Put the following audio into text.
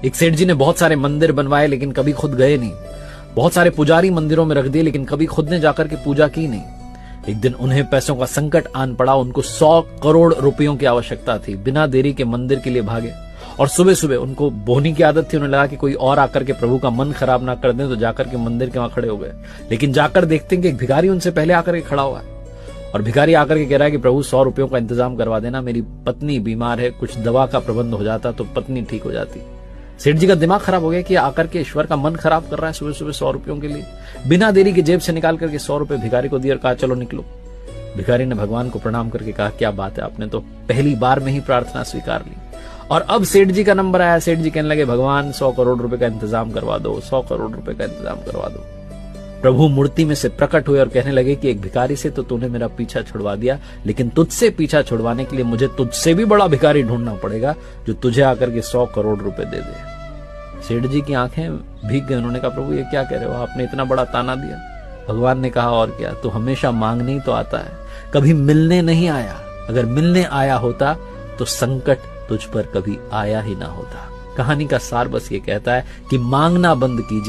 एक सेठ जी ने बहुत सारे मंदिर बनवाए लेकिन कभी खुद गए नहीं। बहुत सारे पुजारी मंदिरों में रख दिए लेकिन कभी खुद ने जाकर के पूजा की नहीं। एक दिन उन्हें पैसों का संकट आन पड़ा। उनको 100 करोड़ रुपयों की आवश्यकता थी। बिना देरी के मंदिर के लिए भागे और सुबह सुबह उनको बोहनी की आदत थी। उन्हें लगा कि कोई और आकर के प्रभु का मन खराब ना कर दे, तो जाकर के मंदिर के वहां खड़े हो गए। लेकिन जाकर देखते हैं कि एक भिखारी उनसे पहले आकर के खड़ा हुआ है और भिखारी आकर के कह रहा है कि प्रभु 100 रुपयों का इंतजाम करवा देना, मेरी पत्नी बीमार है, कुछ दवा का प्रबंध हो जाता तो पत्नी ठीक हो जाती। सेठ जी का दिमाग खराब हो गया कि आकर के ईश्वर का मन खराब कर रहा है सुबह सुबह 100 रुपयों के लिए। बिना देरी की जेब से निकाल करके 100 रुपए भिखारी को दिए और कहा चलो निकलो। भिखारी ने भगवान को प्रणाम करके कहा क्या बात है, आपने तो पहली बार में ही प्रार्थना स्वीकार ली। और अब सेठ जी का नंबर आया। सेठ जी कहने लगे भगवान 100 करोड़ रुपए का इंतजाम करवा दो, 100 करोड़ रुपए का इंतजाम करवा दो। प्रभु मूर्ति में से प्रकट हुए और कहने लगे कि एक भिखारी से तो तूने मेरा पीछा छुड़वा दिया, लेकिन तुझसे पीछा छुड़वाने के लिए मुझे तुझसे भी बड़ा भिखारी ढूंढना पड़ेगा जो तुझे आकर के 100 करोड़ रुपए दे दे। सेठ जी की आंखें भीग गई। उन्होंने कहा प्रभु ये क्या कह रहे हो, आपने इतना बड़ा ताना दिया। भगवान ने कहा और क्या, तू हमेशा मांगने ही तो आता है, कभी मिलने नहीं आया। अगर मिलने आया होता तो संकट तुझ पर कभी आया ही ना होता। कहानी का सार बस ये कहता है कि मांगना बंद कीजिए।